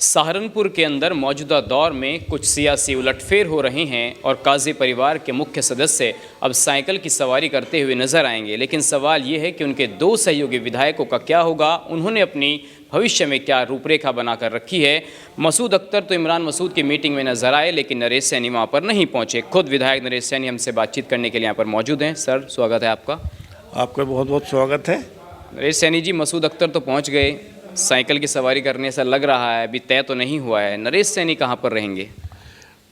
सहारनपुर के अंदर मौजूदा दौर में कुछ सियासी उलटफेर हो रहे हैं और काजी परिवार के मुख्य सदस्य अब साइकिल की सवारी करते हुए नजर आएंगे। लेकिन सवाल ये है कि उनके दो सहयोगी विधायकों का क्या होगा, उन्होंने अपनी भविष्य में क्या रूपरेखा बनाकर रखी है। मसूद अख्तर तो इमरान मसूद की मीटिंग में नजर आए, लेकिन नरेश सैनी वहाँ पर नहीं पहुँचे। खुद विधायक नरेश सैनी हमसे बातचीत करने के लिए यहाँ पर मौजूद हैं। सर, स्वागत है आपका। आपका बहुत बहुत स्वागत है। नरेश सैनी जी, मसूद अख्तर तो पहुँच गए, साइकिल की सवारी करने से लग रहा है, अभी तय तो नहीं हुआ है। नरेश सैनी कहाँ पर रहेंगे?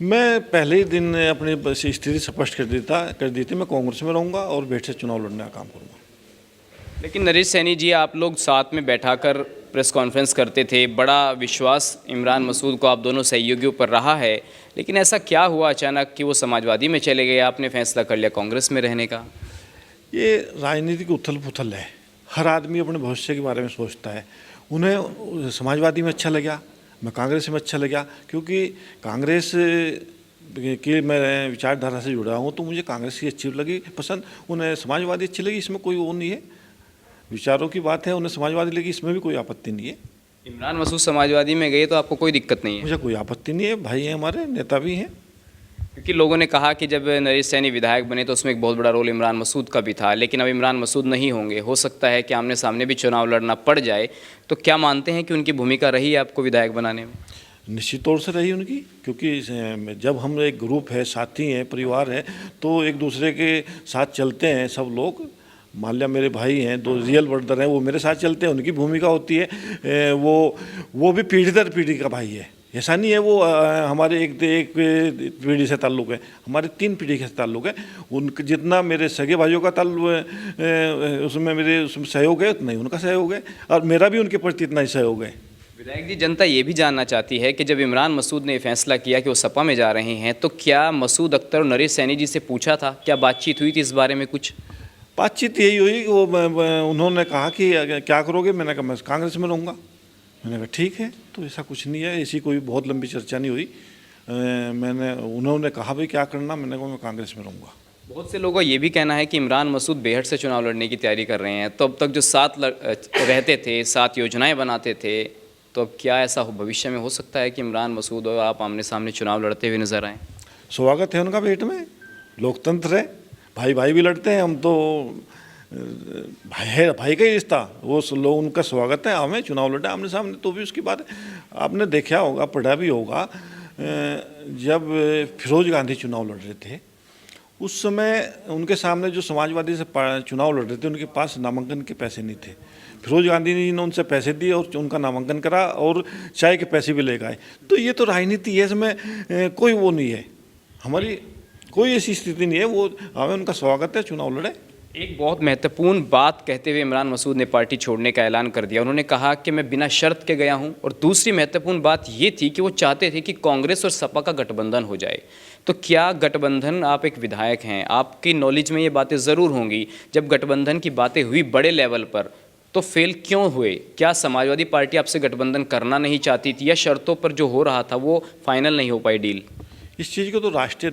मैं पहले ही दिन अपनी स्थिति स्पष्ट कर दी थी। मैं कांग्रेस में रहूंगा और बेट से चुनाव लड़ने का काम करूंगा। लेकिन नरेश सैनी जी, आप लोग साथ में बैठाकर प्रेस कॉन्फ्रेंस करते थे, बड़ा विश्वास इमरान मसूद को आप दोनों सहयोगियों पर रहा है, लेकिन ऐसा क्या हुआ अचानक कि वो समाजवादी में चले गए, आपने फैसला कर लिया कांग्रेस में रहने का? ये राजनीतिक उथल पुथल है। हर आदमी अपने भविष्य के बारे में सोचता है। उन्हें समाजवादी में अच्छा लगा, मैं कांग्रेस में अच्छा लगा, क्योंकि कांग्रेस की मैं विचारधारा से जुड़ा हूँ, तो मुझे कांग्रेस की अच्छी लगी पसंद। उन्हें समाजवादी अच्छी लगी, इसमें कोई वो नहीं है, विचारों की बात है। उन्हें समाजवादी लगी, इसमें भी कोई आपत्ति नहीं है। इमरान मसूद समाजवादी में गए तो आपको कोई दिक्कत नहीं है? मुझे कोई आपत्ति नहीं है, भाई हैं हमारे, नेता भी हैं। क्योंकि लोगों ने कहा कि जब नरेश सैनी विधायक बने तो उसमें एक बहुत बड़ा रोल इमरान मसूद का भी था, लेकिन अब इमरान मसूद नहीं होंगे, हो सकता है कि आमने सामने भी चुनाव लड़ना पड़ जाए। तो क्या मानते हैं कि उनकी भूमिका रही है आपको विधायक बनाने में? निश्चित तौर से रही उनकी, क्योंकि जब हम एक ग्रुप है, साथी हैं, परिवार है, तो एक दूसरे के साथ चलते हैं सब लोग। मान लिया मेरे भाई हैं, दो रियल ब्रदर हैं, वो मेरे साथ चलते हैं, उनकी भूमिका होती है। वो भी पीढ़ी दर पीढ़ी का भाई है, ऐसा नहीं है वो हमारे एक पीढ़ी से ताल्लुक़ है, हमारे 3 पीढ़ी से ताल्लुक़ है। उनके जितना मेरे सगे भाइयों का ताल्लुक़ उसमें मेरे उसमें सहयोग है, उतना ही उनका सहयोग है, और मेरा भी उनके प्रति इतना ही सहयोग है। विधायक जी, जनता ये भी जानना चाहती है कि जब इमरान मसूद ने फैसला किया कि वो सपा में जा रहे हैं, तो क्या मसूद अख्तर और नरेश सैनी जी से पूछा था, क्या बातचीत हुई थी इस बारे में? कुछ बातचीत यही हुई कि वो उन्होंने कहा कि क्या करोगे, मैंने कहा मैं कांग्रेस में रहूँगा। मैंने कहा ठीक है, तो ऐसा कुछ नहीं है, ऐसी कोई बहुत लंबी चर्चा नहीं हुई। उन्होंने कहा भाई क्या करना, मैंने कहा मैं कांग्रेस में रहूँगा। बहुत से लोगों का ये भी कहना है कि इमरान मसूद बेहट से चुनाव लड़ने की तैयारी कर रहे हैं। तो अब तक जो साथ रहते थे, साथ योजनाएं बनाते थे, तो अब क्या ऐसा भविष्य में हो सकता है कि इमरान मसूद और आप आमने सामने चुनाव लड़ते हुए नजर आएँ? स्वागत है उनका बेट में, लोकतंत्र है, भाई भाई भी लड़ते हैं, हम तो भाई है, भाई का ही रिश्ता, वो लोग उनका स्वागत है। हमें चुनाव लड़े आमने सामने, तो भी उसकी बात आपने देखा होगा, पढ़ा भी होगा। जब फिरोज गांधी चुनाव लड़ रहे थे, उस समय उनके सामने जो समाजवादी से चुनाव लड़ रहे थे, उनके पास नामांकन के पैसे नहीं थे। फिरोज गांधी ने उनसे पैसे दिए और उनका नामांकन करा और चाय के पैसे भी ले गए। तो ये तो राजनीति है, इसमें कोई वो नहीं है, हमारी कोई ऐसी स्थिति नहीं है। वो हमें उनका स्वागत है, चुनाव लड़े। एक बहुत महत्वपूर्ण बात कहते हुए इमरान मसूद ने पार्टी छोड़ने का ऐलान कर दिया। उन्होंने कहा कि मैं बिना शर्त के गया हूं, और दूसरी महत्वपूर्ण बात ये थी कि वो चाहते थे कि कांग्रेस और सपा का गठबंधन हो जाए। तो क्या गठबंधन, आप एक विधायक हैं, आपकी नॉलेज में ये बातें ज़रूर होंगी, जब गठबंधन की बातें हुई बड़े लेवल पर, तो फेल क्यों हुए? क्या समाजवादी पार्टी आपसे गठबंधन करना नहीं चाहती थी, या शर्तों पर जो हो रहा था वो फाइनल नहीं हो पाई डील? इस चीज़ को तो राष्ट्रीय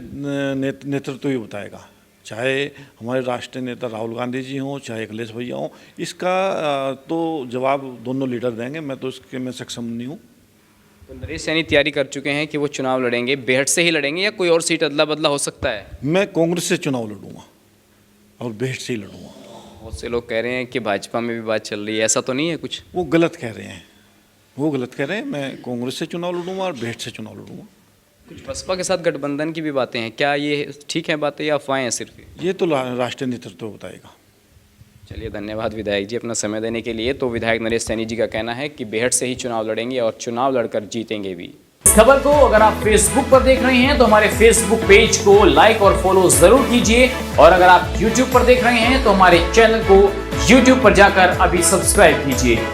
नेतृत्व ही बताएगा, चाहे हमारे राष्ट्रीय नेता राहुल गांधी जी हों, चाहे अखिलेश भैया हों। इसका तो जवाब दोनों लीडर देंगे, मैं तो इसके में सक्षम नहीं हूँ। तो नरेश सैनी तैयारी कर चुके हैं कि वो चुनाव लड़ेंगे, बेहट से ही लड़ेंगे या कोई और सीट अदला बदला हो सकता है? मैं कांग्रेस से चुनाव लड़ूंगा और बेहट से ही लड़ूंगा। बहुत से लोग कह रहे हैं कि भाजपा में भी बात चल रही है, ऐसा तो नहीं है कुछ? वो गलत कह रहे हैं, वो गलत कह रहे हैं। मैं कांग्रेस से चुनाव लड़ूंगा और बेहट से चुनाव लड़ूंगा। कुछ बसपा के साथ गठबंधन की भी बातें हैं, क्या ये ठीक है बातें या अफवाहें हैं सिर्फ? ये तो राष्ट्रीय नेतृत्व बताएगा। चलिए, धन्यवाद विधायक जी अपना समय देने के लिए। तो विधायक नरेश सैनी जी का कहना है कि बेहट से ही चुनाव लड़ेंगे और चुनाव लड़कर जीतेंगे भी। इस खबर को अगर आप फेसबुक पर देख रहे हैं तो हमारे फेसबुक पेज को लाइक और फॉलो जरूर कीजिए, और अगर आप यूट्यूब पर देख रहे हैं तो हमारे चैनल को यूट्यूब पर जाकर अभी सब्सक्राइब कीजिए।